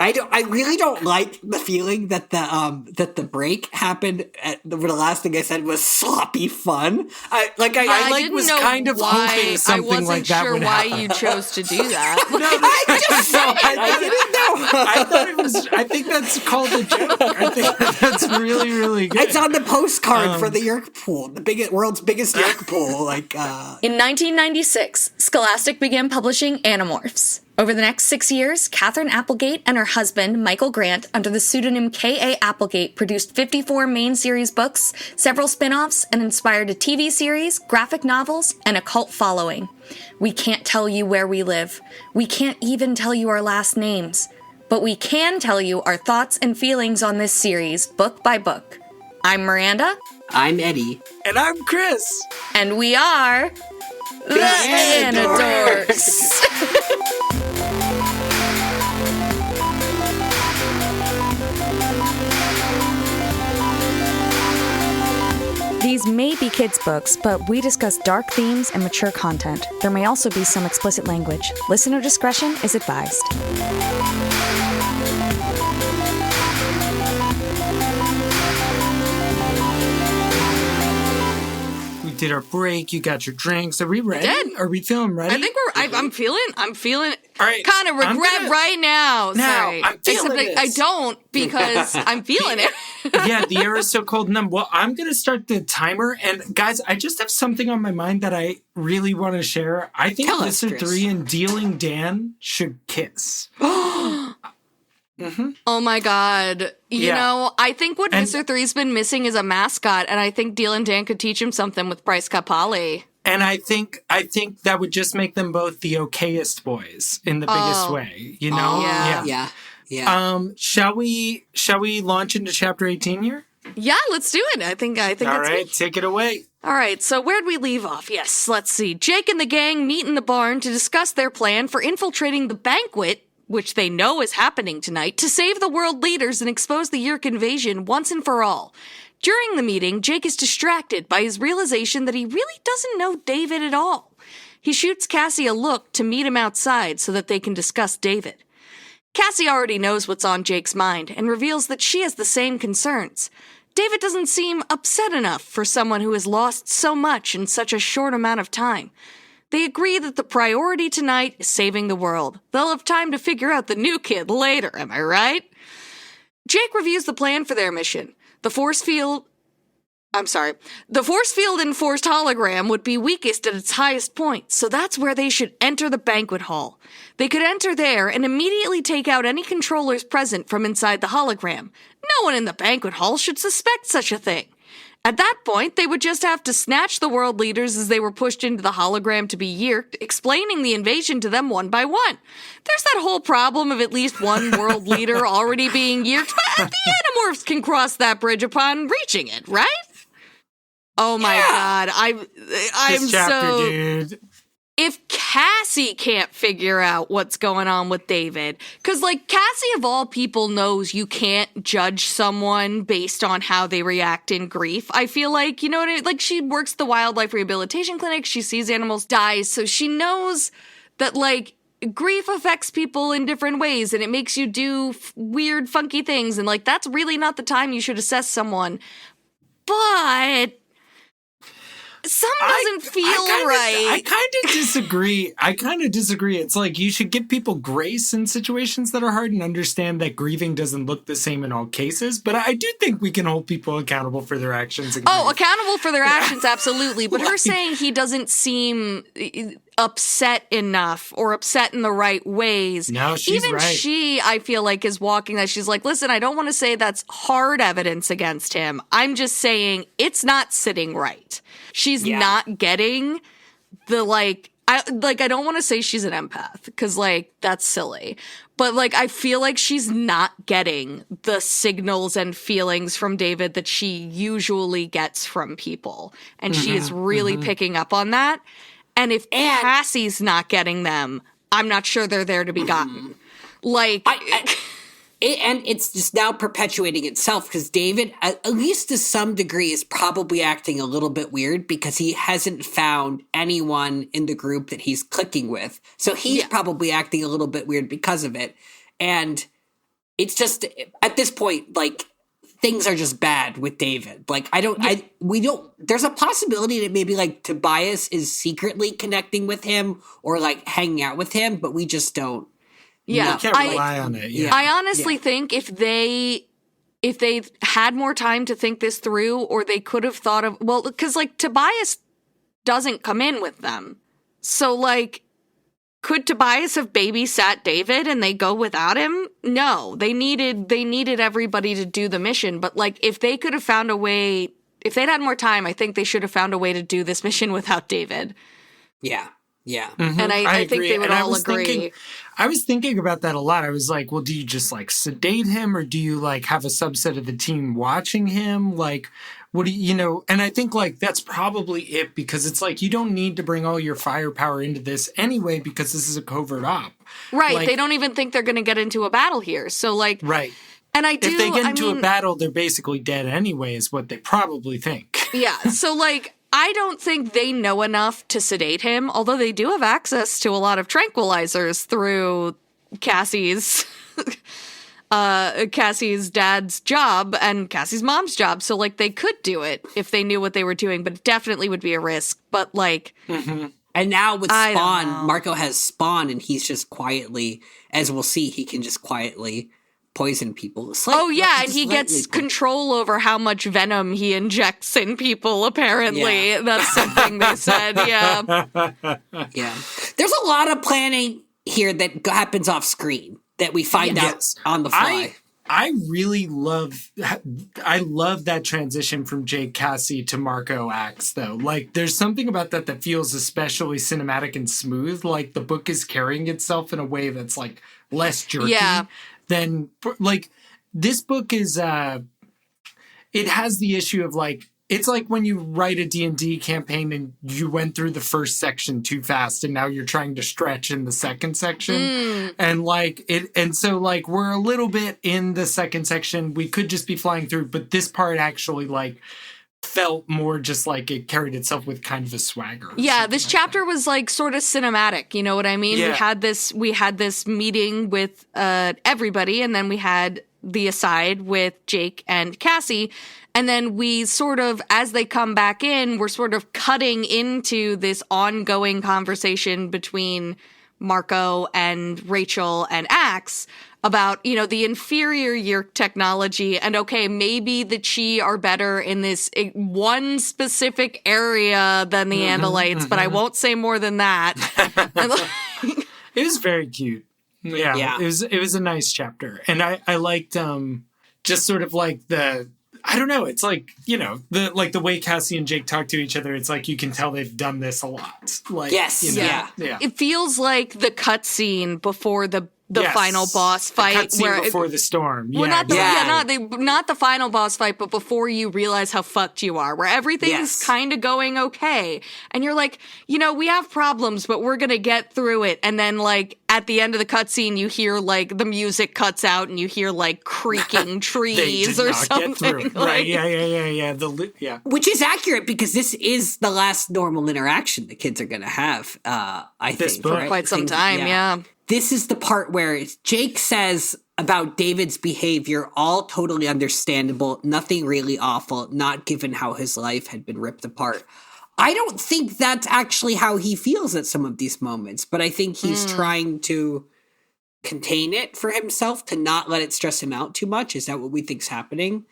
I really don't like the feeling that the break happened at the last thing I said was sloppy fun. I was kind of hoping something like that would happen. I wasn't sure why you chose to do that. I thought it was. I think that's called a joke. I think that's really, really good. It's on the postcard for the Yeerk pool, the world's biggest Yeerk pool. In 1996, Scholastic began publishing Animorphs. Over the next 6 years, Catherine Applegate and her husband, Michael Grant, under the pseudonym K.A. Applegate, produced 54 main series books, several spin-offs, and inspired a TV series, graphic novels, and a cult following. We can't tell you where we live. We can't even tell you our last names. But we can tell you our thoughts and feelings on this series, book by book. I'm Miranda. I'm Eddie. And I'm Chris. And we are the Anidorks. These may be kids' books, but we discuss dark themes and mature content. There may also be some explicit language. Listener discretion is advised. We did our break. You got your drinks. Are we ready? Are we feeling ready? I think I'm feeling all right, kind of regret right now. Sorry. I'm feeling Except I don't because I'm feeling it. Yeah, the air is so cold and numb. Well, I'm going to start the timer. And guys, I just have something on my mind that I really want to share. I think Visser 3 and Dealin Dan should kiss. Mm-hmm. Oh my God. You know, I think what Visser 3's been missing is a mascot, and I think Dealin Dan could teach him something with Bryce Kapali. And I think that would just make them both the okayest boys in the biggest way, you know? Yeah. Shall we launch into chapter 18 here? Yeah, let's do it. I think All that's right, good. take it away. All right, so where'd we leave off? Yes, let's see. Jake and the gang meet in the barn to discuss their plan for infiltrating the banquet, which they know is happening tonight, to save the world leaders and expose the Yeerk invasion once and for all. During the meeting, Jake is distracted by his realization that he really doesn't know David at all. He shoots Cassie a look to meet him outside so that they can discuss David. Cassie already knows what's on Jake's mind and reveals that she has the same concerns. David doesn't seem upset enough for someone who has lost so much in such a short amount of time. They agree that the priority tonight is saving the world. They'll have time to figure out the new kid later, am I right? Jake reviews the plan for their mission. The force field enforced hologram would be weakest at its highest point, so that's where they should enter the banquet hall. They could enter there and immediately take out any controllers present from inside the hologram. No one in the banquet hall should suspect such a thing. At that point, they would just have to snatch the world leaders as they were pushed into the hologram to be yeerked, explaining the invasion to them one by one. There's that whole problem of at least one world leader already being yeerked, but the Animorphs can cross that bridge upon reaching it, right? Oh my God, I'm this chapter, so... dude. If Cassie can't figure out what's going on with David, because, Cassie of all people knows you can't judge someone based on how they react in grief. I feel like, you know what I mean? She works at the wildlife rehabilitation clinic. She sees animals die, so she knows that, grief affects people in different ways, and it makes you do weird, funky things, and, that's really not the time you should assess someone. But... something doesn't feel right. I kind of disagree. It's you should give people grace in situations that are hard and understand that grieving doesn't look the same in all cases. But I do think we can hold people accountable for their actions. Accountable for their actions, absolutely. But her saying he doesn't seem upset enough or upset in the right ways. No, she's Even right. she, I feel like, is walking that. She's like, listen, I don't want to say that's hard evidence against him. I'm just saying it's not sitting right. She's not getting the, I don't want to say she's an empath because, that's silly. But, I feel like she's not getting the signals and feelings from David that she usually gets from people. And she is really picking up on that. And if Cassie's not getting them, I'm not sure they're there to be gotten. And it's just now perpetuating itself because David, at least to some degree, is probably acting a little bit weird because he hasn't found anyone in the group that he's clicking with. So he's probably acting a little bit weird because of it. And it's just at this point, like, things are just bad with David. Like, there's a possibility that maybe like Tobias is secretly connecting with him or like hanging out with him, but we just don't. Yeah. You can't rely on it. Yeah. I honestly think if they had more time to think this through, or they could have thought of, well, because like Tobias doesn't come in with them. So like, could Tobias have babysat David and they go without him? No, they needed everybody to do the mission. But like, if they could have found a way, if they'd had more time, I think they should have found a way to do this mission without David. Yeah. Yeah. Mm-hmm. And I think they would all agree. I was thinking about that a lot. I was like, well, do you just like sedate him, or do you like have a subset of the team watching him? Like, what do you and I think like that's probably it, because it's like you don't need to bring all your firepower into this anyway, because this is a covert op. Right. Like, they don't even think they're going to get into a battle here. So like, right. And if they get into a battle, they're basically dead anyway, is what they probably think. Yeah. So like, I don't think they know enough to sedate him, although they do have access to a lot of tranquilizers through Cassie's dad's job and Cassie's mom's job. So like, they could do it if they knew what they were doing, but it definitely would be a risk. But like, and now with Spawn, Marco has Spawn, and he's just quietly, as we'll see, he can just quietly poison people. And he gets control over how much venom he injects in people, apparently. Yeah. That's something they said, yeah. Yeah. There's a lot of planning here that happens off screen that we find out on the fly. I really love that transition from Jake, Cassie to Marco Axe, though. Like, there's something about that feels especially cinematic and smooth. Like, the book is carrying itself in a way that's, like, less jerky. Yeah. Then, like, this book is, it has the issue of, like, it's like when you write a D&D campaign and you went through the first section too fast and now you're trying to stretch in the second section. And, like, so, like, we're a little bit in the second section. We could just be flying through, but this part actually, like, felt more just like it carried itself with kind of a swagger. Yeah, this chapter was like sort of cinematic, you know what I mean? Yeah. We had this meeting with everybody, and then we had the aside with Jake and Cassie, and then we sort of, as they come back in, we're sort of cutting into this ongoing conversation between Marco and Rachel and Axe about, the inferior Yeerk technology, and okay, maybe the Chi are better in this one specific area than the Andalites, but I won't say more than that. It was very cute. Yeah. It was a nice chapter. And I liked just sort of like I don't know, it's like, the way Cassie and Jake talk to each other, it's like you can tell they've done this a lot. Like, yes, yeah. It feels like the cutscene before the final boss fight, before the storm. Well, not the final boss fight, but before you realize how fucked you are, where everything's kind of going okay, and you're like, we have problems, but we're gonna get through it. And then, like, at the end of the cutscene, you hear like the music cuts out, and you hear like creaking trees or something. Right? Yeah. Which is accurate, because this is the last normal interaction the kids are gonna have. I think for quite some time. Yeah. This is the part where Jake says about David's behavior, all totally understandable, nothing really awful, not given how his life had been ripped apart. I don't think that's actually how he feels at some of these moments, but I think he's trying to contain it for himself, to not let it stress him out too much. Is that what we think's happening?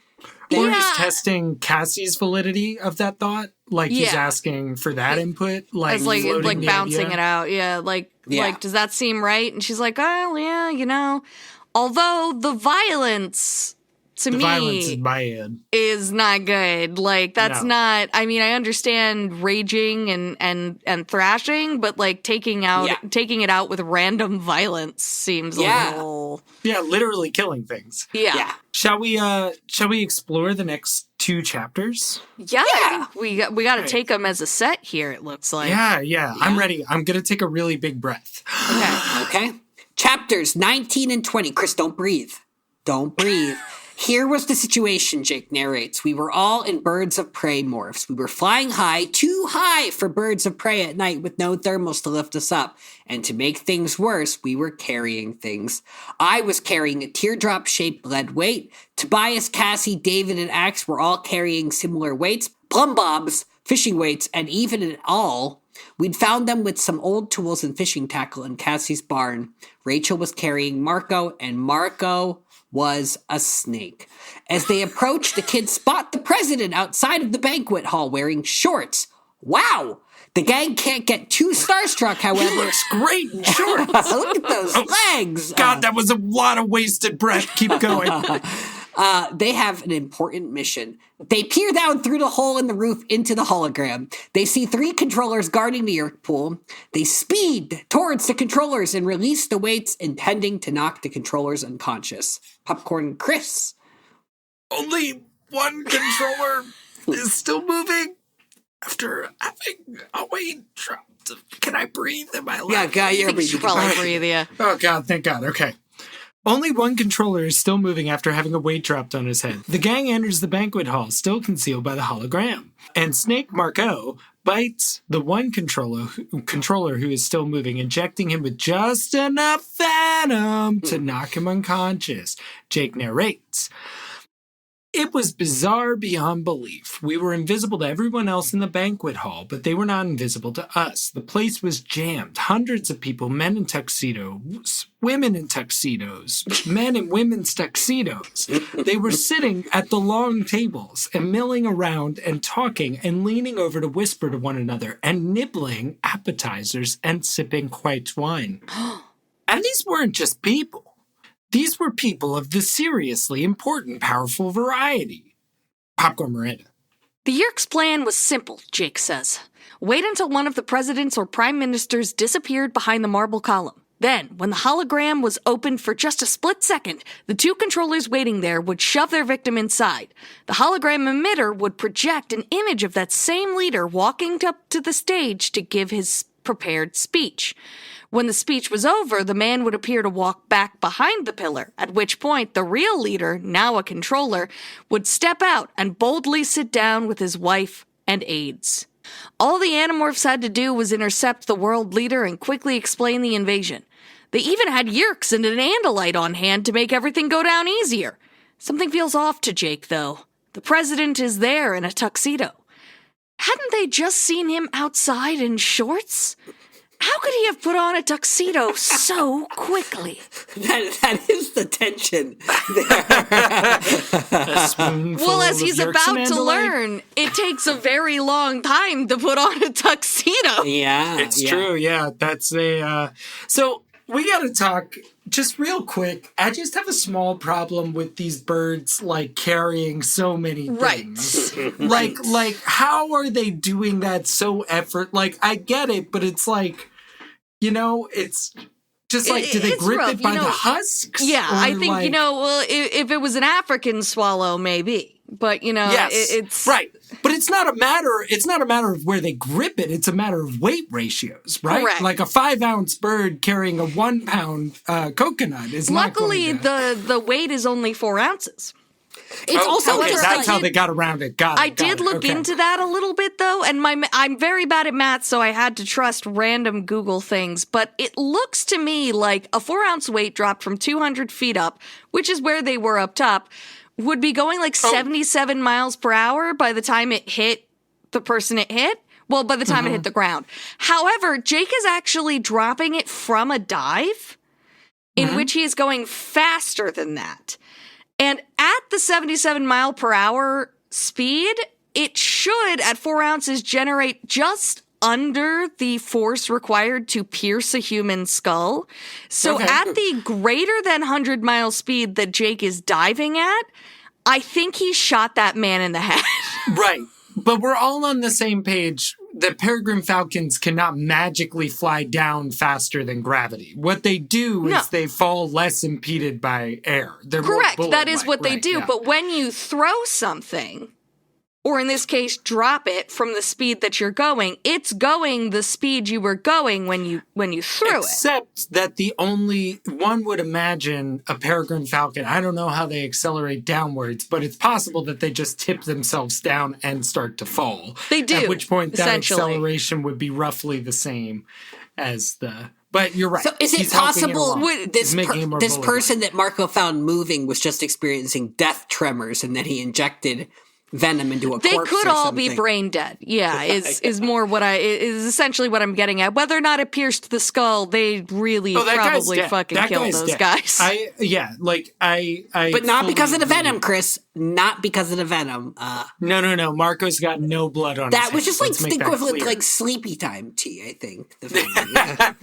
Or he's testing Cassie's validity of that thought. Like, he's asking for that input. Like, bouncing it out. Yeah, like, does that seem right? And she's like, oh, yeah, Although the violence, to me, violence is bad. Is not good. Like, that's not, I mean, I understand raging and thrashing, but like taking it out with random violence seems a little... Yeah, literally killing things. Yeah. Shall we explore the next 2 chapters? Yeah. I think we got to take them as a set here, it looks like. Yeah. I'm ready. I'm going to take a really big breath. Okay. Chapters 19 and 20. Chris, don't breathe. Don't breathe. Here was the situation, Jake narrates. We were all in birds of prey morphs. We were flying high, too high for birds of prey at night with no thermals to lift us up. And to make things worse, we were carrying things. I was carrying a teardrop-shaped lead weight. Tobias, Cassie, David, and Axe were all carrying similar weights, plumb bobs, fishing weights, and even in all, we'd found them with some old tools and fishing tackle in Cassie's barn. Rachel was carrying Marco, and Marco was a snake. As they approached, the kids spot the president outside of the banquet hall wearing shorts. Wow! The gang can't get too starstruck, however. He looks great in shorts. Look at those legs. God, that was a lot of wasted breath. Keep going. They have an important mission. They peer down through the hole in the roof into the hologram. They see 3 controllers guarding the Yeerk pool. They speed towards the controllers and release the weights, intending to knock the controllers unconscious. Popcorn Chris. Only one controller is still moving after having a weight dropped. Can I breathe? Am I alive? Yeah, guy, you're You should probably breathe, yeah. Oh, God, thank God. Okay. Only one controller is still moving after having a weight dropped on his head. The gang enters the banquet hall, still concealed by the hologram. And Snake Marco bites the one controller who is still moving, injecting him with just enough venom to knock him unconscious. Jake narrates. It was bizarre beyond belief. We were invisible to everyone else in the banquet hall, but they were not invisible to us. The place was jammed. Hundreds of people, men in tuxedos, women in tuxedos, men in women's tuxedos. They were sitting at the long tables and milling around and talking and leaning over to whisper to one another and nibbling appetizers and sipping white wine. And these weren't just people. These were people of the seriously important, powerful variety. Popcorn Miranda. The Yeerk's plan was simple, Jake says. Wait until one of the presidents or prime ministers disappeared behind the marble column. Then, when the hologram was opened for just a split second, the 2 controllers waiting there would shove their victim inside. The hologram emitter would project an image of that same leader walking up to the stage to give his prepared speech. When the speech was over, the man would appear to walk back behind the pillar, at which point the real leader, now a controller, would step out and boldly sit down with his wife and aides. All the Animorphs had to do was intercept the world leader and quickly explain the invasion. They even had Yeerks and an Andalite on hand to make everything go down easier. Something feels off to Jake, though. The president is there in a tuxedo. Hadn't they just seen him outside in shorts? How could he have put on a tuxedo so quickly? That is the tension there. Well, as he's about to learn, it takes a very long time to put on a tuxedo. Yeah. It's true, yeah. That's a... So, we gotta talk just real quick. I just have a small problem with these birds, like, carrying so many things. Right. Like, how are they doing that so Like, I get it, but it's like... You know, it's just like, do they grip rough, it by the husks? Yeah, I think, like... well, if it was an African swallow, maybe. But, yes, it's... Right. But it's not a matter of where they grip it. It's a matter of weight ratios, right? Correct. Like a 5-ounce bird carrying a 1-pound coconut is Luckily, not going to... the weight is only 4 ounces. It's also okay, just that's how they got around it. Got it. I did look into that a little bit, though, and I'm very bad at math, so I had to trust random Google things. But it looks to me like a 4-ounce weight dropped from 200 feet up, which is where they were up top, would be going like 77 miles per hour by the time it hit the person it hit. Well, by the time it hit the ground. However, Jake is actually dropping it from a dive, in which he is going faster than that. And at the 77 mile per hour speed, it should, at 4 ounces, generate just under the force required to pierce a human skull. So at the greater than 100 mile speed that Jake is diving at, I think he shot that man in the head. Right. But we're all on the same page that peregrine falcons cannot magically fly down faster than gravity. What they do is they fall less impeded by air. They're Correct. more That is what they right, do. yeah. But when you throw something, or in this case, drop it from the speed that you're going. It's going the speed you were going when you threw it. Except that one would imagine a peregrine falcon. I don't know how they accelerate downwards, but it's possible that they just tip themselves down and start to fall. They do. At which point that acceleration would be roughly the same as the... But you're right. So is it possible this person that Marco found moving was just experiencing death tremors and then he injected venom into a corpse? They could all something? be brain dead. Yeah, is more what is essentially what I'm getting at. Whether or not it pierced the skull, they really probably fucking killed those guys. But not because of the venom, Chris. Not because of the venom. No. Marco's got no blood on that his was just hands. like the equivalent to like sleepy time tea, I think. The venom,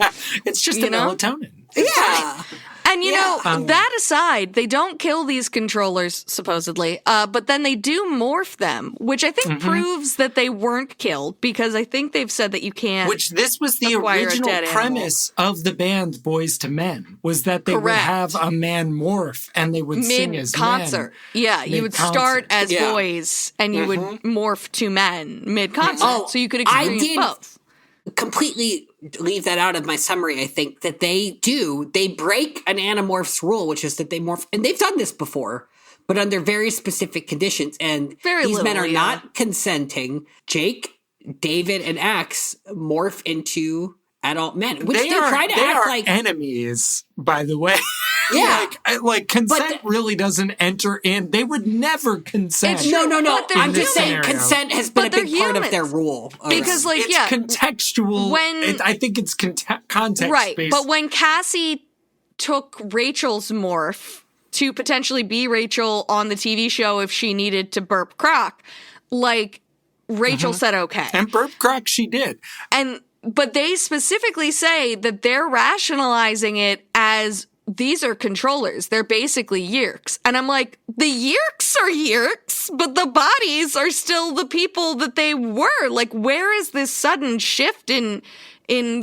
it's just the melatonin. Yeah. And, you know, that aside, they don't kill these controllers, supposedly, but then they do morph them, which I think proves that they weren't killed, because I think they've said that you can't. Which this was the original premise of the band Boys to Men, was that they would have a man morph and they would sing as mid-concert. men. Yeah, you would start as boys and you would morph to men mid-concert, so you could experience both. Completely leave that out of my summary. I think that they break an Animorph's rule, which is that they morph, and they've done this before, but under very specific conditions, and these men are not consenting. Jake, David, and Axe morph into adult men, which they try to act like enemies, by the way. Yeah. like consent really doesn't enter in. They would never consent. No. I'm just saying consent has been a big part of their rule. Because, it's contextual. I think it's context-based. Right, but when Cassie took Rachel's morph to potentially be Rachel on the TV show if she needed to burp croc, like, Rachel said okay. And burp croc she did. But they specifically say that they're rationalizing it as these are controllers. They're basically Yeerks. And I'm like, the Yeerks are Yeerks, but the bodies are still the people that they were. Like, where is this sudden shift in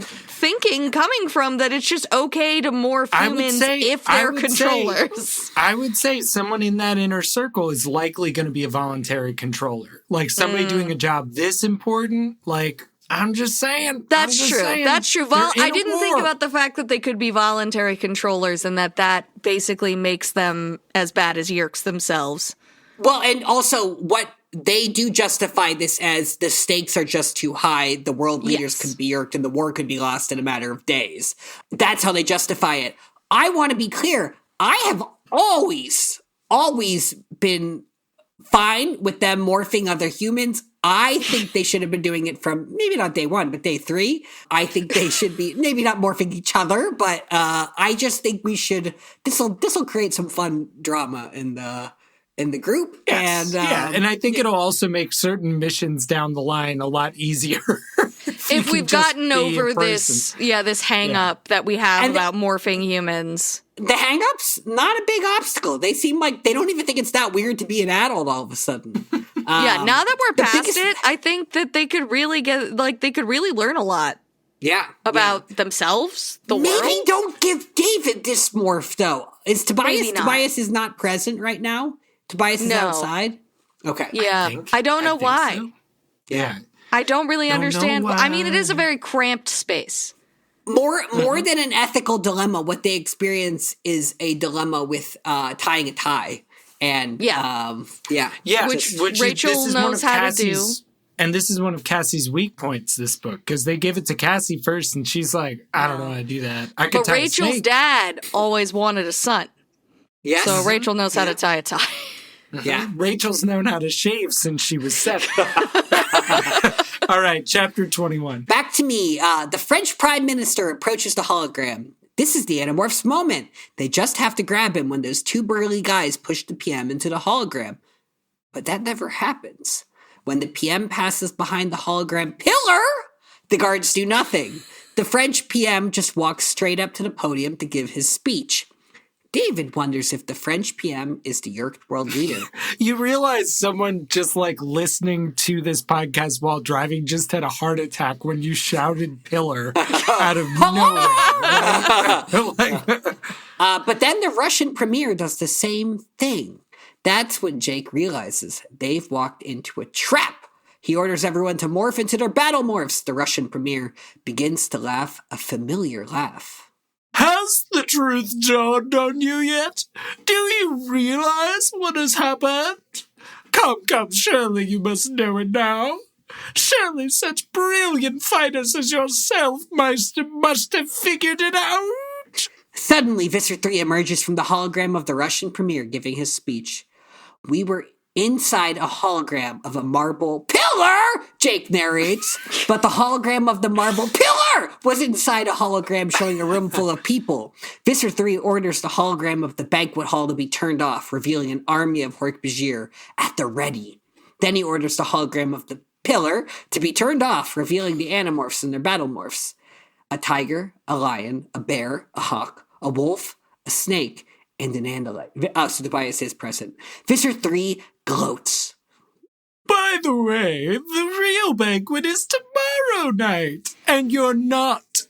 thinking coming from that it's just okay to morph humans if they're controllers? I would say someone in that inner circle is likely going to be a voluntary controller. Like, somebody doing a job this important, like... I'm just saying. That's true. That's true. I didn't think about the fact that they could be voluntary controllers and that basically makes them as bad as Yeerks themselves. Well, and also what they do justify this as the stakes are just too high. The world leaders could be Yeerked and the war could be lost in a matter of days. That's how they justify it. I want to be clear. I have always been fine with them morphing other humans. I think they should have been doing it from maybe not day 1, but day 3. I think they should be maybe not morphing each other, but I just think we should. This will create some fun drama in the group. Yes, and I think it'll also make certain missions down the line a lot easier. if we've gotten over this hang up that we have about morphing humans. The hang-ups, not a big obstacle. They seem like they don't even think it's that weird to be an adult all of a sudden. Now that we're past it, I think that they could really learn a lot. Yeah. About themselves, the world. Maybe don't give David this morph, though. Is Tobias? Tobias is not present right now? Tobias is outside? Okay. Yeah. I don't know why. So. Yeah. I don't really understand. I mean, it is a very cramped space. More than an ethical dilemma, what they experience is a dilemma with tying a tie. And which Rachel knows how to do. And this is one of Cassie's weak points, this book, because they give it to Cassie first, and she's like, I don't know how to do that. But Rachel's dad always wanted a son. Yes. So Rachel knows how to tie a tie. Yeah. Rachel's known how to shave since she was 7. All right, chapter 21. Back to me. The French Prime Minister approaches the hologram. This is the Animorphs' moment. They just have to grab him when those 2 burly guys push the PM into the hologram. But that never happens. When the PM passes behind the hologram pillar, the guards do nothing. The French PM just walks straight up to the podium to give his speech. David wonders if the French PM is the Yeerk world leader. You realize someone just like listening to this podcast while driving just had a heart attack when you shouted pillar out of nowhere. Right? But then the Russian premier does the same thing. That's when Jake realizes they've walked into a trap. He orders everyone to morph into their battle morphs. The Russian premier begins to laugh a familiar laugh. Has the truth dawned on you yet? Do you realize what has happened? Come, surely you must know it now. Surely such brilliant fighters as yourself must have figured it out. Suddenly, Visser 3 emerges from the hologram of the Russian premier giving his speech. We were inside a hologram of a marble pillar, Jake narrates, but the hologram of the marble pillar was inside a hologram showing a room full of people. Visser 3 orders the hologram of the banquet hall to be turned off, revealing an army of Hork-Bajir at the ready. Then he orders the hologram of the pillar to be turned off, revealing the Animorphs and their battle morphs. A tiger, a lion, a bear, a hawk, a wolf, a snake, and an Andalite. So Tobias is present. Visser 3 gloats. By the way, the real banquet is tomorrow night, and you're not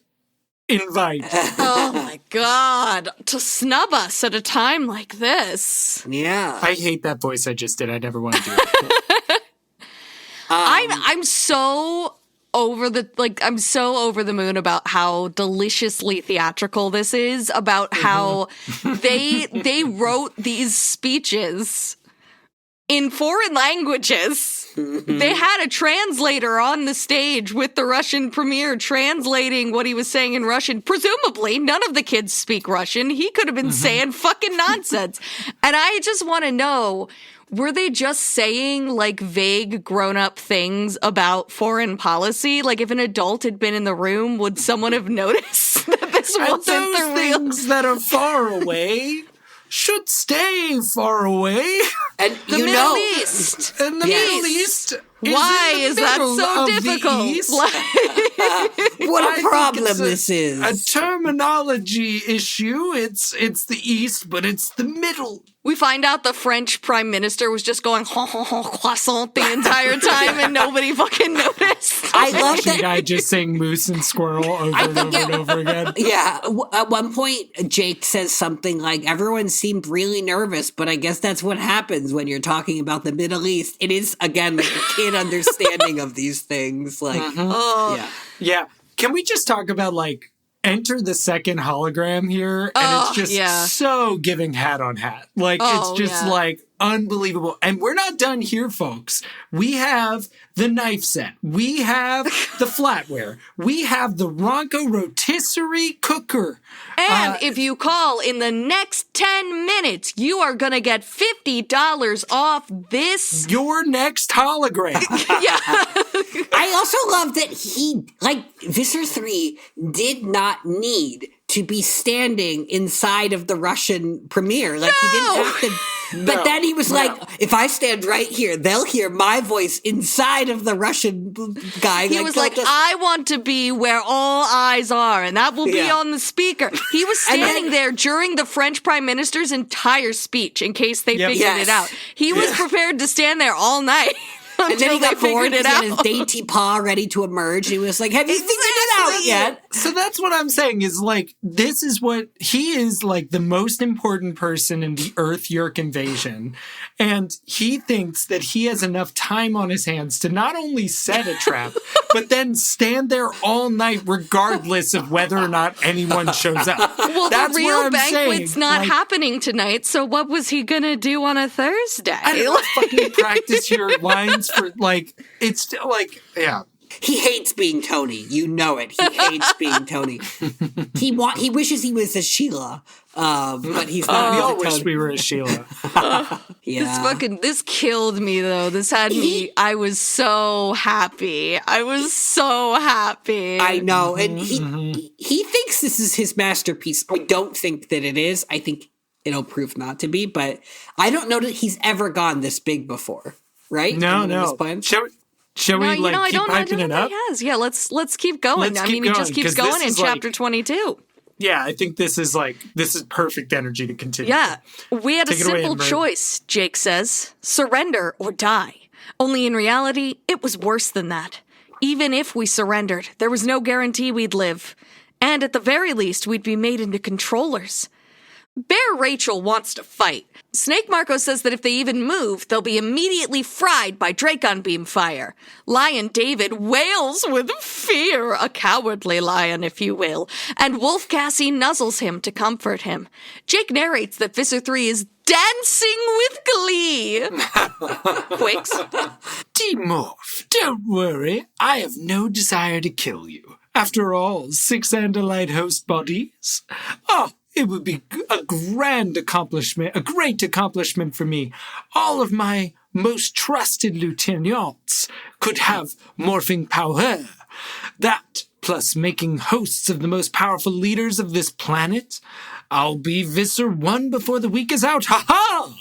invited. Oh my god, to snub us at a time like this. Yeah. I hate that voice I just did. I never want to do it. I'm so over the moon about how deliciously theatrical this is, about how they wrote these speeches in foreign languages. They had a translator on the stage with the Russian premier translating what he was saying in Russian. Presumably, none of the kids speak Russian. He could have been saying fucking nonsense. And I just want to know, were they just saying like vague grown-up things about foreign policy? Like if an adult had been in the room, would someone have noticed that this wasn't the real things that are far away should stay far away? And the Middle East? And the Middle East. Why is that so difficult? What a problem this is. A terminology issue. It's the East, but it's the middle. We find out the French prime minister was just going croissant the entire time and nobody fucking noticed. I love that guy just saying moose and squirrel over and over and over again. Yeah, at one point, Jake says something like, everyone seemed really nervous, but I guess that's what happens when you're talking about the Middle East. It is, again, like a kid understanding of these things. Like, Yeah. Can we just talk about, like, enter the second hologram here, and it's just so giving hat on hat. Like, it's just, like, unbelievable. And we're not done here, folks. We have the knife set. We have the flatware. We have the Ronco rotisserie cooker. And if you call in the next 10 minutes, you are going to get $50 off this. Your next hologram. Yeah. I also love that he, like, Visser 3 did not need to be standing inside of the Russian premier. Like, he didn't have to. But then he was like, if I stand right here, they'll hear my voice inside of the Russian guy. He was like, I want to be where all eyes are, and that will be on the speaker. He was standing there during the French prime minister's entire speech in case they figured it out. He was prepared to stand there all night. And then he got bored it and out. he had his dainty paw ready to emerge. He was like, have you figured it out yet? So that's what I'm saying is, like, this is what he is, like, the most important person in the Earth Yeerk invasion. And he thinks that he has enough time on his hands to not only set a trap, but then stand there all night regardless of whether or not anyone shows up. Well, that's the real what I'm banquet's saying. not Like, happening tonight, so what was he gonna do on a Thursday? I don't fucking practice your lines for, like, it's still, like, yeah. He hates being Tony. You know it. He hates being Tony. He wishes he was a Sheila, but he's not. We a all wish Tony. we were a Sheila. This killed me though. This had me, I was so happy. I know, and he thinks this is his masterpiece. I don't think that it is. I think it'll prove not to be, but I don't know that he's ever gone this big before. Right? No. Shall we, like, keep hyping it up? He has. Yeah, let's keep going. He just keeps going in chapter 22. Yeah, I think this is perfect energy to continue. Yeah. We had Take a it away, simple Anne-Marie. choice, Jake says. Surrender or die. Only in reality, it was worse than that. Even if we surrendered, there was no guarantee we'd live. And at the very least, we'd be made into controllers. Bear Rachel wants to fight. Snake Marco says that if they even move, they'll be immediately fried by dracon beam fire. Lion David wails with fear, a cowardly lion, if you will, and Wolf Cassie nuzzles him to comfort him. Jake narrates that Visser 3 is dancing with glee. Quicks. Demorph, don't worry. I have no desire to kill you. After all, 6 Andalite host bodies. Oh, it would be a great accomplishment for me. All of my most trusted lieutenants could have morphing power. That, plus making hosts of the most powerful leaders of this planet. I'll be Visser 1 before the week is out. Ha-ha!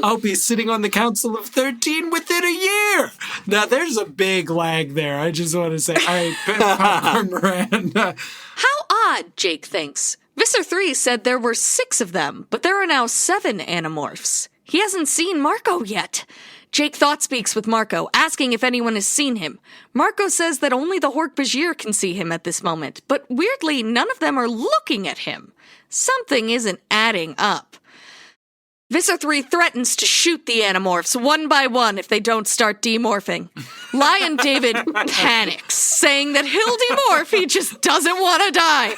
I'll be sitting on the Council of 13 within a year. Now, there's a big lag there. I just want to say, all right, Popcorn Miranda. How odd, Jake thinks. Visser 3 said there were 6 of them, but there are now 7 Animorphs. He hasn't seen Marco yet. Jake thought speaks with Marco, asking if anyone has seen him. Marco says that only the Hork-Bajir can see him at this moment, but weirdly, none of them are looking at him. Something isn't adding up. Visser 3 threatens to shoot the Animorphs one by one if they don't start demorphing. Lion David panics, saying that he'll demorph, he just doesn't want to die.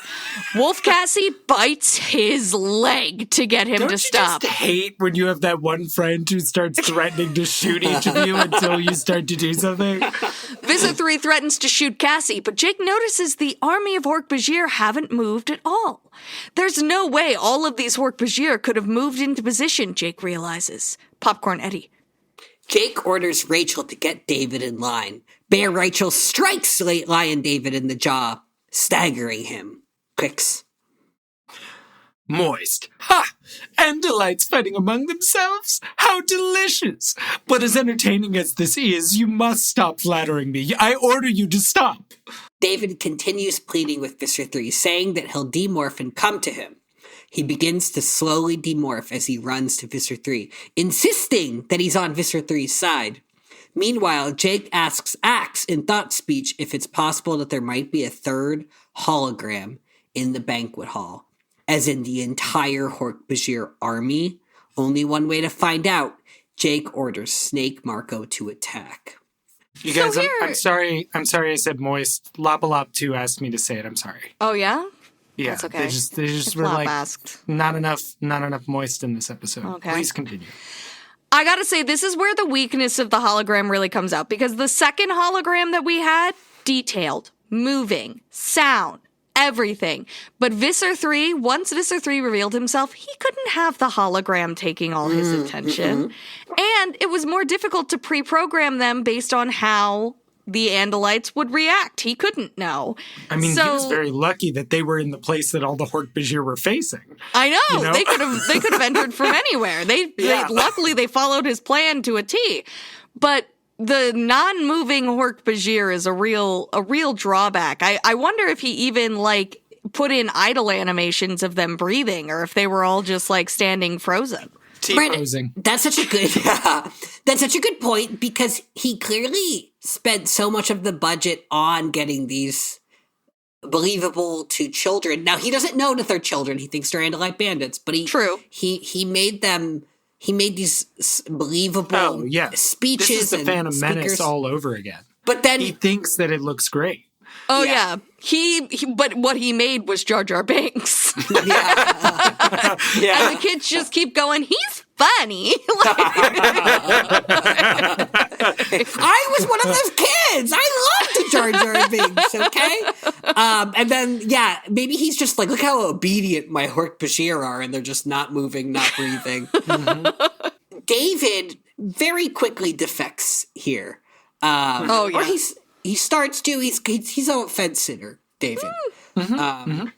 Wolf Cassie bites his leg to get him to stop. Don't you just hate when you have that one friend who starts threatening to shoot each of you until you start to do something? Visser 3 threatens to shoot Cassie, but Jake notices the army of Hork-Bajir haven't moved at all. There's no way all of these Hork-Bajir could have moved into position, Jake realizes. Popcorn Eddie. Jake orders Rachel to get David in line. Bear Rachel strikes Lion David in the jaw, staggering him. Quicks. Moist. Ha! Andalites fighting among themselves? How delicious! But as entertaining as this is, you must stop flattering me. I order you to stop. David continues pleading with Visser 3, saying that he'll demorph and come to him. He begins to slowly demorph as he runs to Visser 3, insisting that he's on Visser 3's side. Meanwhile, Jake asks Axe in thought speech if it's possible that there might be a third hologram in the banquet hall, as in the entire Hork-Bajir army. Only one way to find out. Jake orders Snake Marco to attack. You guys, I'm sorry I said moist. Lopalop 2 asked me to say it. I'm sorry. Oh, yeah? Yeah, That's okay. They just were Flop like, asked. not enough moist in this episode. Okay. Please continue. I gotta say, this is where the weakness of the hologram really comes out, because the second hologram that we had, detailed, moving, sound, everything. But Visser 3, once Visser 3 revealed himself, he couldn't have the hologram taking all his attention. And it was more difficult to pre-program them based on how the Andalites would react. He couldn't know. I mean, he was very lucky that they were in the place that all the Hork-Bajir were facing. I know. You know? They could have entered from anywhere. Luckily they followed his plan to a T. But the non-moving Hork-Bajir is a real drawback. I wonder if he even put in idle animations of them breathing, or if they were all just standing frozen. T-posing. That's such a good point, because he clearly spent so much of the budget on getting these believable to children. Now, he doesn't know that they're children. He thinks they're Andalite bandits, but he made them. He made these believable speeches. This is the and Phantom Menace speakers all over again. But then he thinks that it looks great. Oh yeah. But what he made was Jar Jar Binks. Yeah. And the kids just keep going, he's funny. I was one of those kids. I loved the Jar Jar Binks, okay? And then, maybe he's just look how obedient my Hork-Bajir are, and they're just not moving, not breathing. David very quickly defects here. Or he starts to. He's a fence sitter, David. I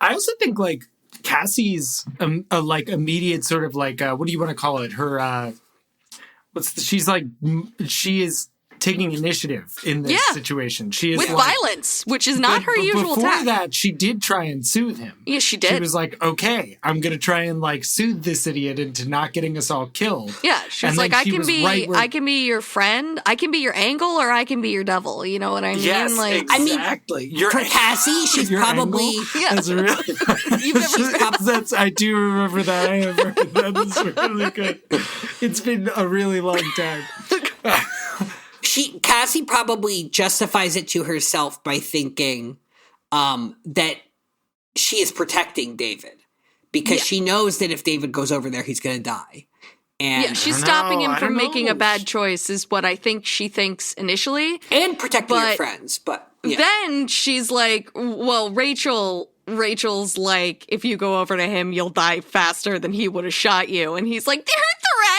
also think Cassie's immediate sort of what do you want to call it? Her she is taking initiative in this situation. She is with like, violence, which is not her usual before tact. that, she did try and soothe him. Yeah, she did. She was like, okay, I'm going to try and like soothe this idiot into not getting us all killed. Yeah, she was And like, then I she can was be, right where- I can be your friend, I can be your angle, or I can be your devil. You know what I mean? Yes, like, exactly. For Cassie, she's Your probably angle? Yeah. That's really. You've never I do remember that. I have heard that. That's really good. It's been a really long time. Cassie probably justifies it to herself by thinking that she is protecting David because she knows that if David goes over there, he's going to die. And Yeah, she's I don't stopping know, him I from don't making a know. bad choice, is what I think she thinks initially. and protecting your But friends, but yeah. Then she's like, well, Rachel's like, if you go over to him, you'll die faster than he would have shot you. And he's like, they're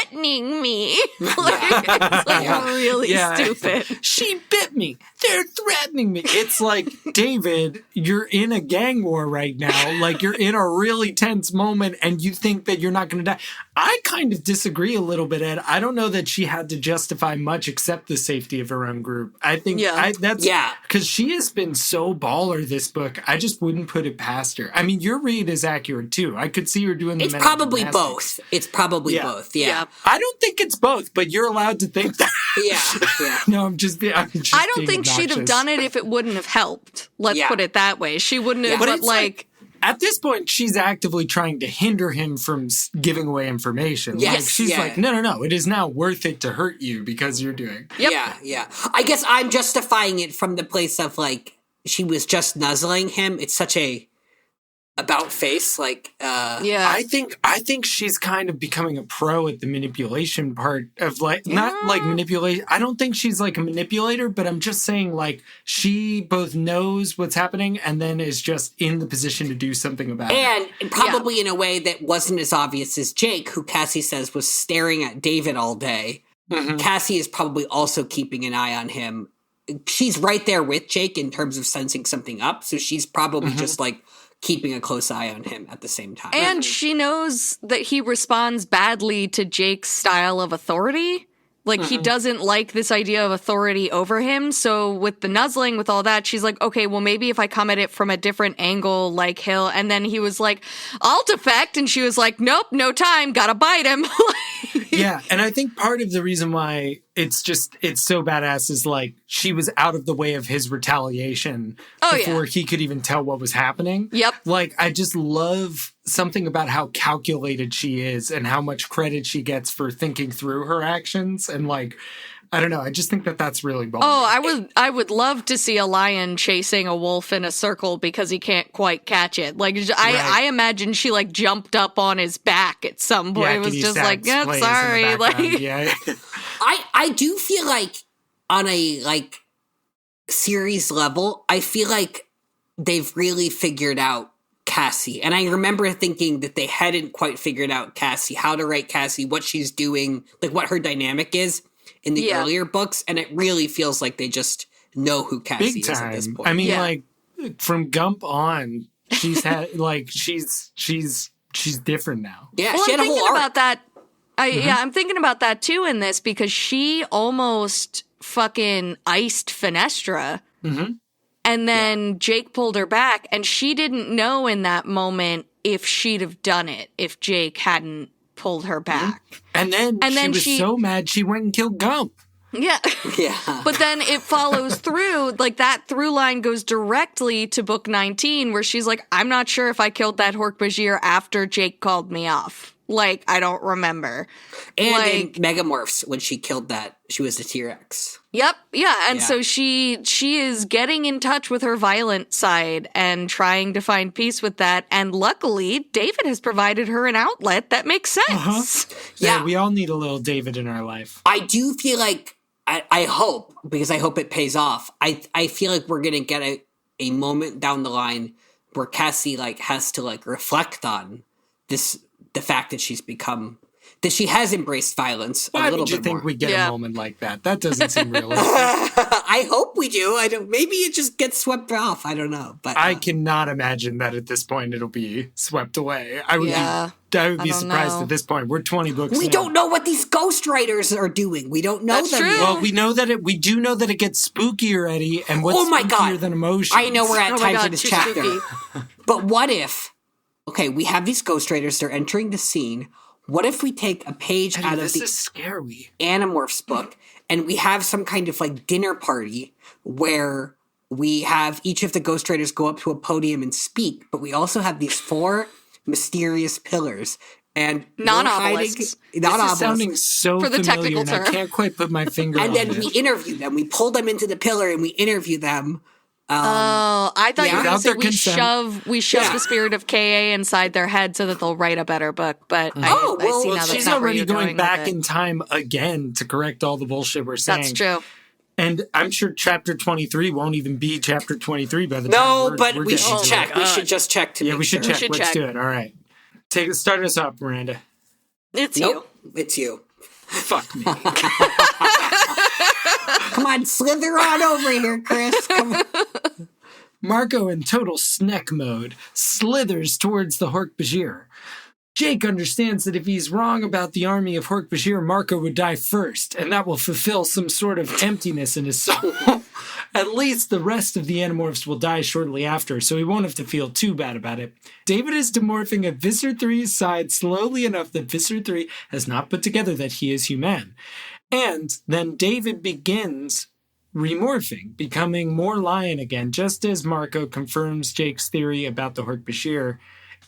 threatening me. It's like really stupid. She bit me. They're threatening me. It's like, David, you're in a gang war right now. Like, you're in a really tense moment and you think that you're not going to die. I kind of disagree a little bit, Ed. I don't know that she had to justify much except the safety of her own group. I think because she has been so baller this book. I just wouldn't put it past her. I mean, your read is accurate too. I could see her doing the It's mental probably gymnastics. both. It's probably both. Yeah. I don't think it's both, but you're allowed to think that. Yeah. No, I'm just I don't think she'd have done it if it wouldn't have helped. Let's put it that way. She wouldn't have, But but it's like at this point, she's actively trying to hinder him from giving away information. Yes, Like, she's like, no, it is now worth it to hurt you because you're doing. Yep. Yeah. I guess I'm justifying it from the place of like, she was just nuzzling him. It's such a about face, like I think she's kind of becoming a pro at the manipulation part of like not like manipulation. I don't think she's like a manipulator, but I'm just saying like she both knows what's happening and then is just in the position to do something about it. And probably in a way that wasn't as obvious as Jake, who Cassie says was staring at David all day. Mm-hmm. Cassie is probably also keeping an eye on him. She's right there with Jake in terms of sensing something up, so she's probably just like keeping a close eye on him at the same time. And she knows that he responds badly to Jake's style of authority. Like, he doesn't like this idea of authority over him. So with the nuzzling, with all that, she's like, okay, well, maybe if I come at it from a different angle, like he'll... And then he was like, I'll defect. And she was like, nope, no time. Gotta bite him. Yeah, and I think part of the reason why it's so badass is like she was out of the way of his retaliation before he could even tell what was happening. Yep. Like, I just love something about how calculated she is and how much credit she gets for thinking through her actions. And like, I don't know, I just think that that's really bold. Oh, I would love to see a lion chasing a wolf in a circle because he can't quite catch it. Like, I imagine she like jumped up on his back at some point. It was just like, yeah, sorry. Like, yeah. I do feel like on a like series level, I feel like they've really figured out Cassie. And I remember thinking that they hadn't quite figured out Cassie, how to write Cassie, what she's doing, like what her dynamic is in the earlier books. And it really feels like they just know who Cassie is at this point. I mean, like from Gump on, she's had like she's different now. Yeah, well, she had I'm a whole thinking arc. about that. I'm thinking about that too in this because she almost fucking iced Fenestra. Mm-hmm. And then Jake pulled her back, and she didn't know in that moment if she'd have done it if Jake hadn't pulled her back. And then she was so mad she went and killed Gump. Yeah. Yeah. But then it follows through, like that through line goes directly to book 19 where she's like, I'm not sure if I killed that Hork-Bajir after Jake called me off. Like, I don't remember. And like, in Megamorphs, when she killed that, she was the T-Rex. Yep. Yeah. And so she is getting in touch with her violent side and trying to find peace with that. And luckily, David has provided her an outlet that makes sense. Yeah, we all need a little David in our life. I do feel like, I hope, because I hope it pays off, I feel like we're going to get a moment down the line where Cassie, like, has to, like, reflect on the fact that she's become... that she has embraced violence a Why little would you bit think more. we get Yeah. a moment like that? That doesn't seem realistic. I hope we do. I don't. Maybe it just gets swept off. I don't know. But I cannot imagine that at this point it'll be swept away. I would Yeah, be I don't surprised know. at this point. We're 20 books we now. don't know what these ghostwriters are doing. We don't know That's them true. yet. Well, we do know that it gets spooky already, and what's Oh my spookier God. than emotions? I know we're at Oh my time for God, this too chapter. spooky. But what if? Okay, we have these ghostwriters. They're entering the scene. What if we take a page out of This the is scary. Animorphs book and we have some kind of like dinner party where we have each of the ghostwriters go up to a podium and speak, but we also have these 4 mysterious pillars and Non-obelisks. This is non-obelisks. sounding so For the familiar, technical and I term. can't quite put my finger on And then it. we interview them. We pull them into the pillar and we interview them. Oh, I thought you were Yeah. going to say Without their consent. we shove Yeah. the spirit of KA inside their head so that they'll write a better book. But Oh, I well, see now well, that's She's not where already you're going with back it. in time again to correct all the bullshit we're saying. That's true. And I'm sure chapter 23 won't even be chapter 23 by the time No, we're but we getting should to check. it. We should just check to Yeah, make we should sure. check. should Let's check. do it. All right. Start us off, Miranda. It's Nope, it's you. Fuck me. Come on, slither on over here, Chris. Come on. Marco, in total snack mode, slithers towards the Hork-Bajir. Jake understands that if he's wrong about the army of Hork-Bajir, Marco would die first, and that will fulfill some sort of emptiness in his soul. At least the rest of the Animorphs will die shortly after, so he won't have to feel too bad about it. David is demorphing at Visser 3's side slowly enough that Visser 3 has not put together that he is human. And then David begins remorphing, becoming more lion again, just as Marco confirms Jake's theory about the Hork-Bajir.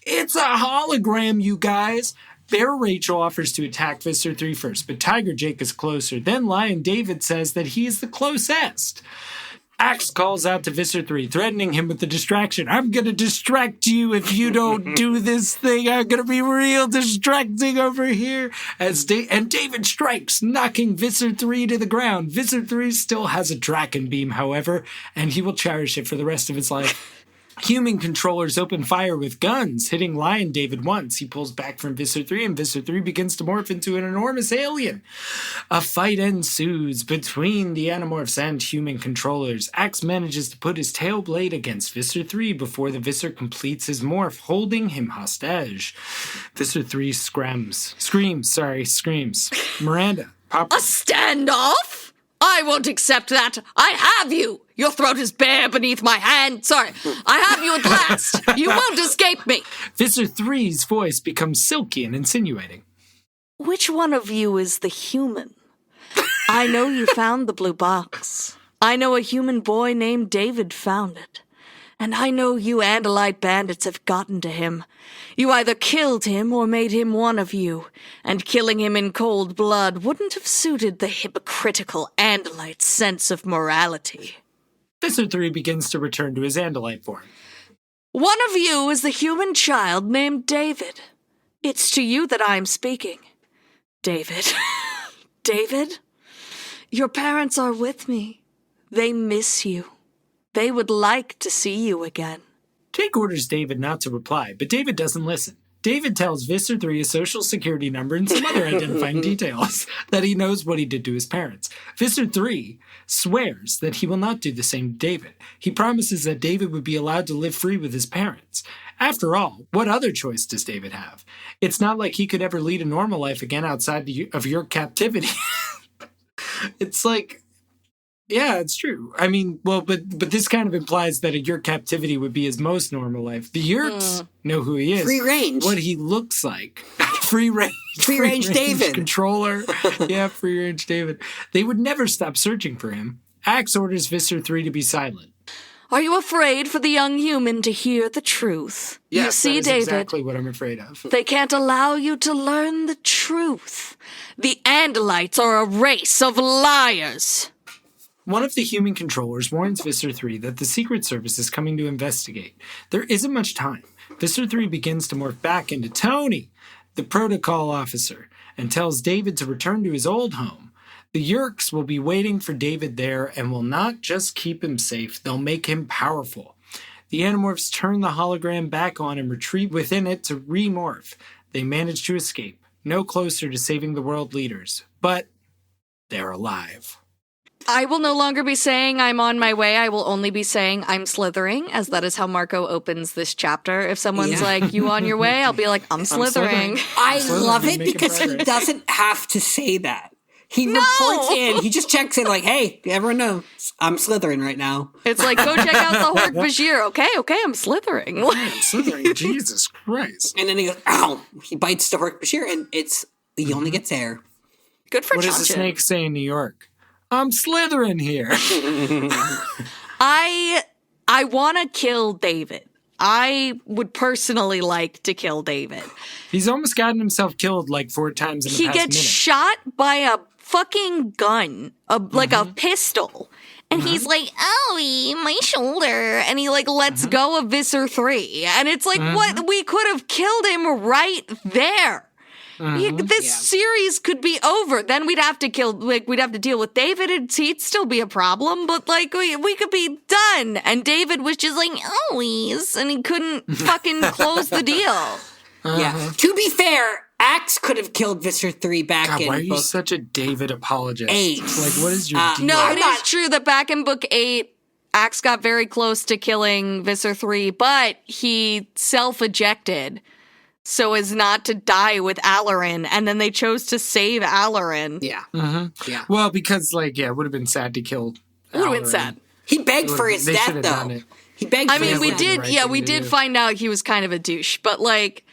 It's a hologram, you guys! Bear Rachel offers to attack Visser 3 first, but Tiger Jake is closer. Then Lion David says that he's the closest. Axe calls out to Visser 3, threatening him with the distraction. I'm gonna distract you if you don't do this thing. I'm gonna be real distracting over here. And David strikes, knocking Visser 3 to the ground. Visser 3 still has a dracon beam, however, and he will cherish it for the rest of his life. Human controllers open fire with guns, hitting Lion David once. He pulls back from Visser 3, and Visser 3 begins to morph into an enormous alien. A fight ensues between the Animorphs and human controllers. Axe manages to put his tail blade against Visser 3 before the Visser completes his morph, holding him hostage. Visser 3 screams. Miranda, pop. A standoff? I won't accept that. I have you. Your throat is bare beneath my hand. Sorry. I have you at last. You won't escape me. Visser 3's voice becomes silky and insinuating. Which one of you is the human? I know you found the blue box. I know a human boy named David found it. And I know you Andalite bandits have gotten to him. You either killed him or made him one of you, and killing him in cold blood wouldn't have suited the hypocritical Andalite sense of morality. Visser 3 begins to return to his Andalite form. One of you is the human child named David. It's to you that I am speaking. David. David? Your parents are with me. They miss you. They would like to see you again. Jake orders David not to reply, but David doesn't listen. David tells Visser 3 his social security number and some other identifying details, that he knows what he did to his parents. Visser 3 swears that he will not do the same to David. He promises that David would be allowed to live free with his parents. After all, what other choice does David have? It's not like he could ever lead a normal life again outside of your captivity. It's like... Yeah, it's true. I mean, well, but this kind of implies that your captivity would be his most normal life. The Yeerks know who he is. Free range. What he looks like. Free range. Free range David. Controller. Yeah, free range David. They would never stop searching for him. Axe orders Visser 3 to be silent. Are you afraid for the young human to hear the truth? Yes, you see, that is David, exactly what I'm afraid of. they can't allow you to learn the truth. The Andalites are a race of liars. One of the human controllers warns Visser 3 that the Secret Service is coming to investigate. There isn't much time. Visser 3 begins to morph back into Tony, the protocol officer, and tells David to return to his old home. The Yeerks will be waiting for David there and will not just keep him safe, they'll make him powerful. The Animorphs turn the hologram back on and retreat within it to remorph. They manage to escape. no closer to saving the world leaders, but they're alive. I will no longer be saying I'm on my way. I will only be saying I'm slithering, as that is how Marco opens this chapter. If someone's like, you on your way? I'll be like, I'm slithering. I love it because he doesn't have to say that. He reports in. He just checks in like, hey, everyone knows I'm slithering right now. It's like, go check out the Hork Bashir. Okay, I'm slithering. I'm slithering, Jesus Christ. And then he goes, ow. He bites the Hork Bashir, and he only gets air. Good for What does the snake say in New York? I'm slithering here. I want to kill David. I would personally like to kill David. He's almost gotten himself killed like 4 times in the past minute. He gets shot by a fucking gun, like a pistol. And he's like, owie, my shoulder. And he like lets go of Visser 3. And it's like, what? We could have killed him right there. This series could be over. Then we'd have to deal with David. He'd still be a problem, but like we could be done. And David was just like, owies, and he couldn't fucking close the deal. Yeah. To be fair, Axe could have killed Visser 3 back in why are you book such a David apologist? 8. Like, what is your deal? No, it is true that back in book 8, Axe got very close to killing Visser 3, but he self-ejected so as not to die with Alarin, and then they chose to save Alarin. Yeah. Yeah. Well, because, like, it would have been sad to kill It would have been Alarin. sad. He begged for his They death, should have done though. it. He begged I for mean, his we death. did, right yeah, thing we to did do. find out he was kind of a douche, but like,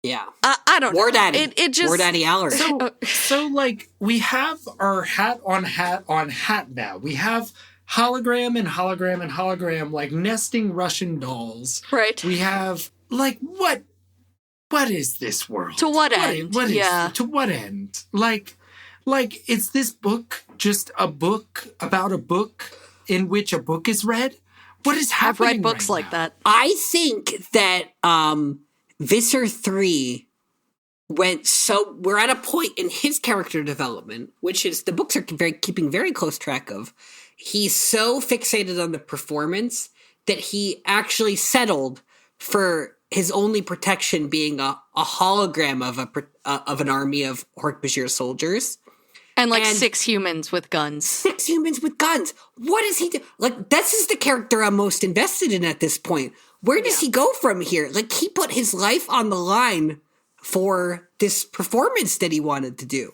Yeah. I don't know. War Daddy. It just War Daddy Alarin. So, like, we have our hat on hat now. We have hologram and hologram and hologram, like nesting Russian dolls. Right. We have, like, what is this world? To what end? What is, Yeah. To what end? Like, is this book just a book about a book in which a book is read? What is I've happening read books right like now? that. I think that Visser 3 we're at a point in his character development, which is the books are keeping very close track of. He's so fixated on the performance that he actually settled for his only protection being a hologram of an army of Hork Bashir soldiers. And like And- 6 humans with guns. 6 humans with guns. What does he do? Like, this is the character I'm most invested in at this point. Where does he go from here? Like, he put his life on the line for this performance that he wanted to do.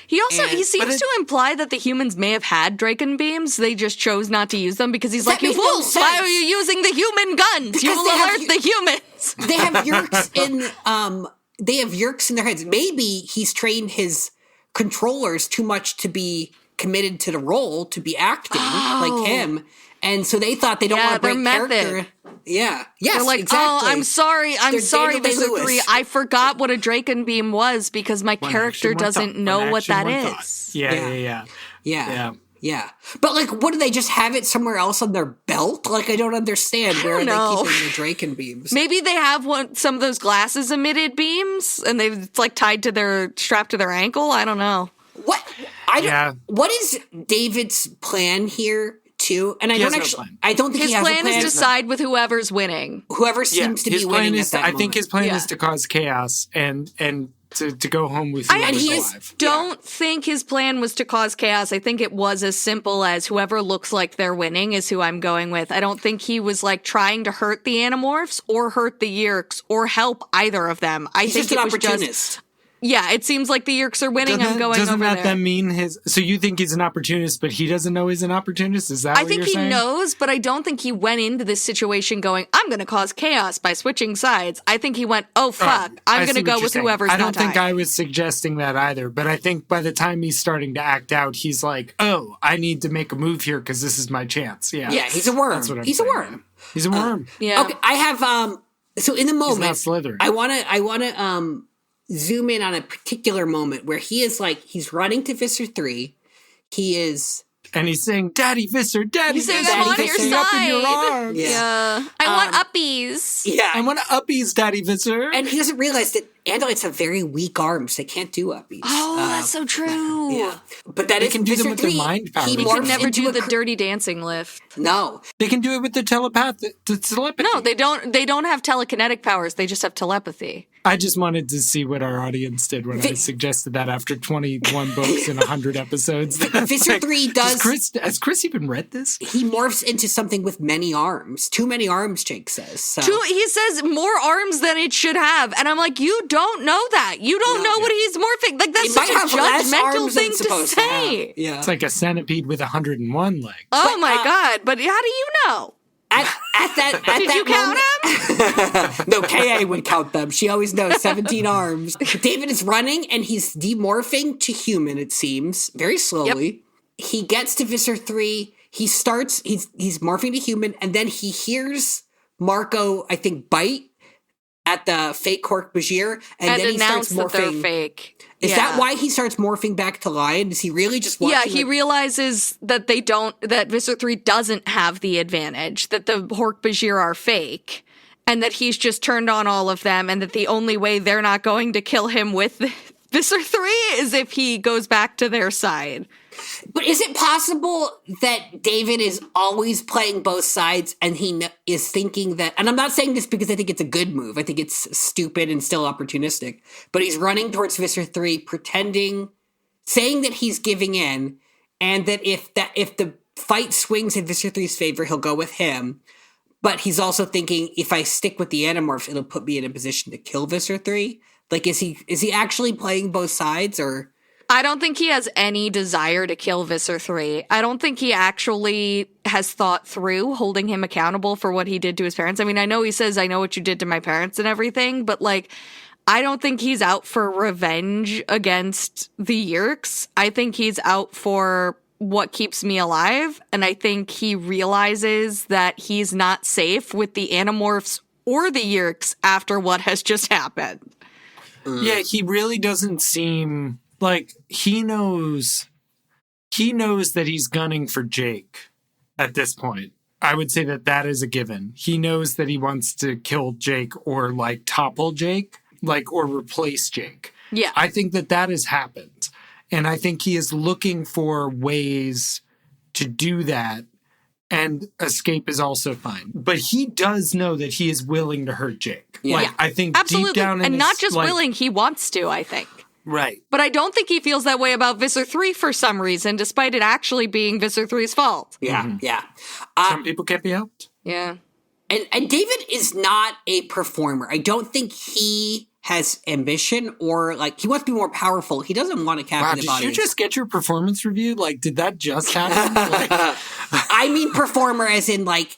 He also, And- he seems to imply that the humans may have had dracon beams. They just chose not to use them because he's like, you makes no fools, why sense. are you using the human guns? You Because will they have alert the humans. They have Yeerks in their heads. Maybe he's trained his controllers too much to be committed to the role, to be acting like him. And so they thought they don't Yeah, want to break their method. character. Yeah. Yes, They're like, exactly. oh, I'm sorry, They're Visser Daniel 3. Day-Lewis. I forgot what a dracon beam was because my One character action, one doesn't thought. know One what action, that one thought. is. Yeah. Yeah. But like, what do they just have it somewhere else on their belt? Like, I don't understand. Where are know. they keeping the dracon beams? Maybe they have some of those glasses emitted beams and they've like strapped to their ankle. I don't know. What? I don't. Yeah. What is David's plan here? Too, and I He don't has no actually. plan. I don't think His he has plan a plan. is to side with whoever's winning. Whoever seems to his be plan winning is at that I think his plan Yeah. is to cause chaos and to go home with I whoever's he is- alive. don't think his plan was to cause chaos. I think it was as simple as whoever looks like they're winning is who I'm going with. I don't think he was like trying to hurt the Animorphs or hurt the Yeerks or help either of them. I He's think just an it was opportunist. just yeah. It seems like the Yeerks are winning. I'm going doesn't over that there. then mean his? So you think he's an opportunist, but he doesn't know he's an opportunist? Is that I what think you're he saying? knows, but I don't think he went into this situation going, I'm going to cause chaos by switching sides. I think he went, oh, fuck, I'm going to go with whoever's I don't not think dying. I was suggesting that either, but I think by the time he's starting to act out, he's like, oh, I need to make a move here because this is my chance. Yeah, Yeah, he's a worm. That's what I'm He's saying. a worm. He's a worm. Yeah. Okay, I have so in the moment not Slytherin. I wanna zoom in on a particular moment where he is like he's running to Visser 3. He is And he's saying, Daddy Visser, Daddy He's saying, Visser, I'm on Daddy your Visser, up in your side. arms. Yeah. I want uppies. yeah. I want to uppies, Daddy Visser. And he doesn't realize that Andalites have very weak arms. They can't do uppies. Oh, that's so true. Yeah. But that is can do them Visser with their 3, mind power. He They He could morphs never into do a the dirty dancing lift. No. They can do it with the telepathy. No, they don't have telekinetic powers. They just have telepathy. I just wanted to see what our audience did when I suggested that after 21 books and 100 episodes. Visser 3 does... Has Chris even read this? He morphs into something with many arms. Too many arms, Jake says. So. He says more arms than it should have. And I'm like, you don't know that. You don't know what he's morphing. Like, that's such a judgmental thing to say. Yeah. It's like a centipede with 101 legs. Oh, my God. But how do you know? Did you count them? No, Ka would count them. She always knows 17 arms. David is running and he's demorphing to human, it seems, very slowly. Yep. He gets to Visser 3. He's morphing to human, and then he hears Marco, I think, bite at the fake Cork Bajir, and then he starts morphing. That they're fake. Is that why he starts morphing back to lion? Is he really just watching? Yeah, he realizes that that Visser 3 doesn't have the advantage, that the Hork Bajir are fake, and that he's just turned on all of them, and that the only way they're not going to kill him with Visser 3 is if he goes back to their side. But is it possible that David is always playing both sides and he is thinking that, and I'm not saying this because I think it's a good move, I think it's stupid and still opportunistic, but he's running towards Visser 3 saying that he's giving in, and that if the fight swings in Visser 3's favor, he'll go with him. But he's also thinking, if I stick with the Animorphs, it'll put me in a position to kill Visser 3. Like, is he actually playing both sides, or? I don't think he has any desire to kill Visser 3. I don't think he actually has thought through holding him accountable for what he did to his parents. I mean, I know he says, I know what you did to my parents and everything, but like, I don't think he's out for revenge against the Yeerks. I think he's out for what keeps me alive. And I think he realizes that he's not safe with the Animorphs or the Yeerks after what has just happened. Yeah, he really doesn't seem like he knows that he's gunning for Jake at this point. I would say that is a given. He knows that he wants to kill Jake or like topple Jake, like, or replace Jake. Yeah. I think that has happened. And I think he is looking for ways to do that. And escape is also fine. But he does know that he is willing to hurt Jake. Yeah. Like, I think absolutely. Deep down in and his, not just like, willing, he wants to, I think. Right. But I don't think he feels that way about Visser 3 for some reason, despite it actually being Visser 3's fault. Yeah, mm-hmm. yeah. Some people can't be helped. Yeah. And David is not a performer. I don't think he has ambition or, like, he wants to be more powerful. He doesn't want to capture the audience. Did you just get your performance reviewed? Like, did that just happen? I mean performer as in, like,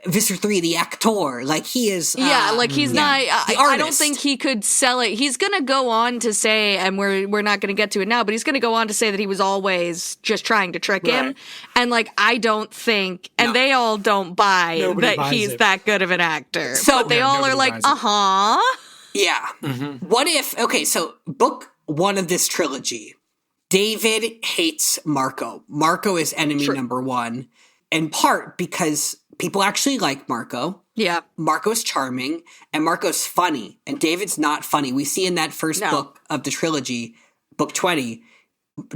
Visser 3, the actor. Like, he is... like, he's not... I don't think he could sell it. He's going to go on to say, and we're not going to get to it now, but he's going to go on to say that he was always just trying to trick him. And, like, I don't think... And they all don't buy that he's that good of an actor. So, but they all are like, uh-huh. Yeah. Mm-hmm. What if... Okay, so book 1 of this trilogy, David hates Marco. Marco is enemy number 1, in part because people actually like Marco. Yeah. Marco's charming, and Marco's funny, and David's not funny. We see in that first book of the trilogy, book 20,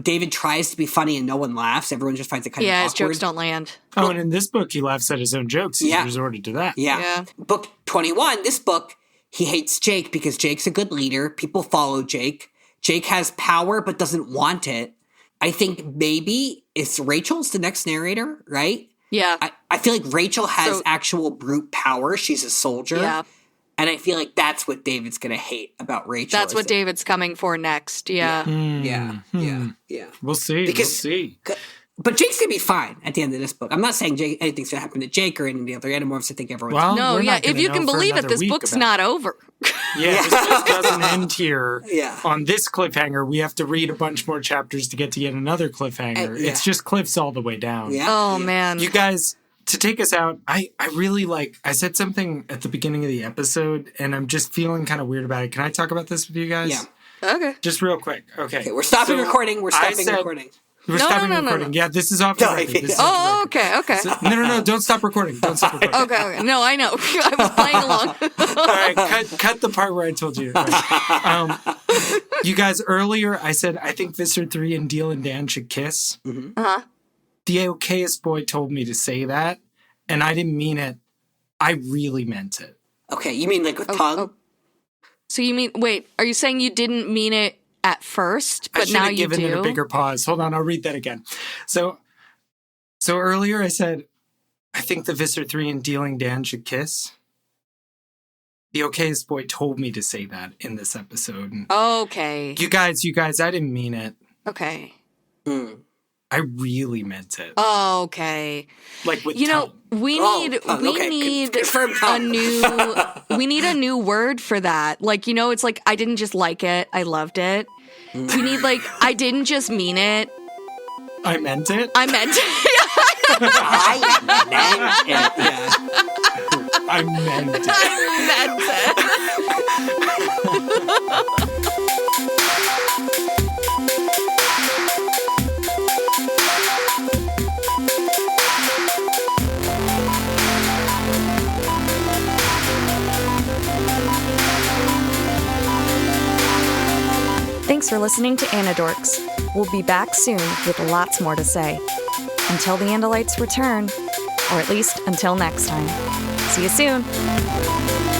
David tries to be funny and no one laughs. Everyone just finds it kind of awkward. Yeah, his jokes don't land. Oh, and in this book, he laughs at his own jokes. He's resorted to that. Yeah. Book 21, this book, he hates Jake because Jake's a good leader. People follow Jake. Jake has power but doesn't want it. I think maybe it's Rachel's the next narrator, right? Yeah. I feel like Rachel has actual brute power. She's a soldier. Yeah. And I feel like that's what David's going to hate about Rachel. That's what David's coming for next. Yeah. Yeah. We'll see. We'll see. But Jake's going to be fine at the end of this book. I'm not saying anything's going to happen to Jake or any of the other Animorphs. I think everyone's... Well, no, yeah. If you can believe it, this book's not over. Yeah, this book doesn't end here. On this cliffhanger, we have to read a bunch more chapters to get to yet another cliffhanger. It's just cliffs all the way down. Yeah. Oh, man. You guys, to take us out, I really like... I said something at the beginning of the episode, and I'm just feeling kind of weird about it. Can I talk about this with you guys? Yeah. Okay. Just real quick. Okay. We're stopping recording. We're stopping recording. We're stopping recording. No. Yeah, this is off the record. Okay. So, no, don't stop recording. Don't stop recording. Okay. No, I know. I was playing along. All right, cut the part where I told you. You guys, earlier I said I think Visser 3 and Dealin Dan should kiss. Mm-hmm. Uh-huh. The okayest boy told me to say that, and I didn't mean it. I really meant it. Okay, you mean like with tongue? So you mean, wait, are you saying you didn't mean it at first, but now you do? I should have given it a bigger pause. Hold on, I'll read that again. So earlier I said, I think the Visser 3 and Dealin Dan should kiss. The okayest boy told me to say that in this episode. Okay. You guys, I didn't mean it. Okay. I really meant it. Okay. Like with You know, tongue. we need Confirm tongue. we need a new word for that. Like, you know, it's like I didn't just like it, I loved it. We need like I didn't just mean it. I meant it? I meant it. I meant it. Yeah. I meant it. Thanks for listening to Anidorks. We'll be back soon with lots more to say. Until the Andalites return, or at least until next time. See you soon!